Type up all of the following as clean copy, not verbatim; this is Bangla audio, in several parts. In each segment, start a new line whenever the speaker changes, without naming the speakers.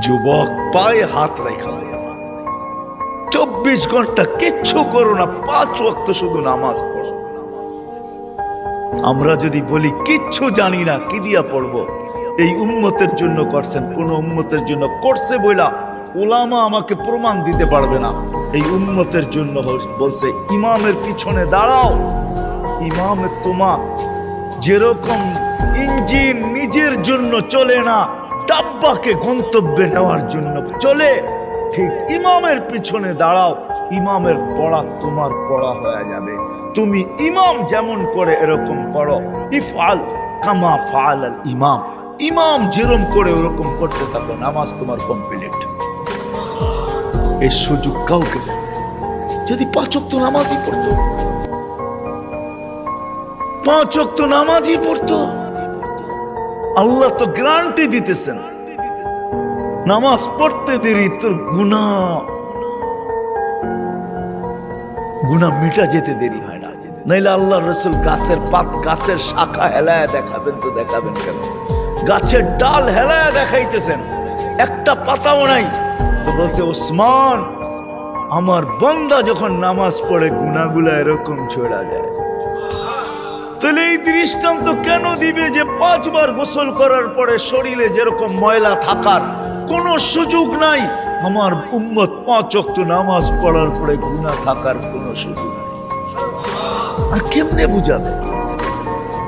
যুবক পায়ে হাত রেখা 24 ঘন্টা কিচ্ছু করো না, 5 ওয়াক্ত শুধু নামাজ পড়ো। আমরা যদি বলি কিচ্ছু জানি না, কি দিয়া পড়বো? এই উম্মতের জন্য করছেন, কোন উম্মতের জন্য করছে বইলা উলামা আমাকে প্রমাণ দিতে পারবে না। এই উম্মতের জন্য বলছে ইমামের পিছনে দাঁড়াও। ইমামে তোমা যেরকম ইঞ্জিন নিজের জন্য চলে না, ডাব্বাকে গন্তব্যে নেওয়ার জন্য চলে, ঠিক ইমামের পিছনে দাঁড়াও। ইমামের পড়া তোমার পড়া হয়ে যাবে। তুমি ইমাম যেমন করে এরকম করো। ইফআল কামা ফাআল আল ইমাম, ইমাম যেরকম করে ওরকম করতে থাকো, নামাজ তোমার কমপ্লিট। এই সুযোগ কাউকে দেয়। যদি 5 ওয়াক্ত নামাজই পড়তো, 5 ওয়াক্ত নামাজই পড়তো, আল্লাহ তো গ্যারান্টি দিতেছেন নামাজ পড়তে দেরি তোর গুনাহ মিটা যেতে দেরি হয় না। নাইলে আল্লাহ রসুল গাছের পাত, গাছের শাখা হেলায় দেখাবেন তো দেখাবেন কেন? গাছের ডাল হেলায় দেখাইতেছেন, একটা পাতাও নাই। তো বলছে ওসমান, আমার বান্দা যখন নামাজ পড়ে গুনাহগুলা এরকম ছড়া যায়। তাহলে এই দৃষ্টান্ত কেন দিবে যে 5 বার গোসল করার পরে শরীরে যেরকম ময়লা থাকার কোনো সুযোগ নাই, আমার উম্মত 5 ওয়াক্ত নামাজ পড়ার পরে গুনাহ থাকার কোনো সুযোগ নেই? আর কেমনে বুঝাবে?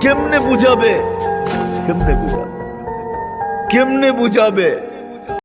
কেমনে বুঝাবে? কেমনে বুঝাবে? কেমনে বুঝাবে?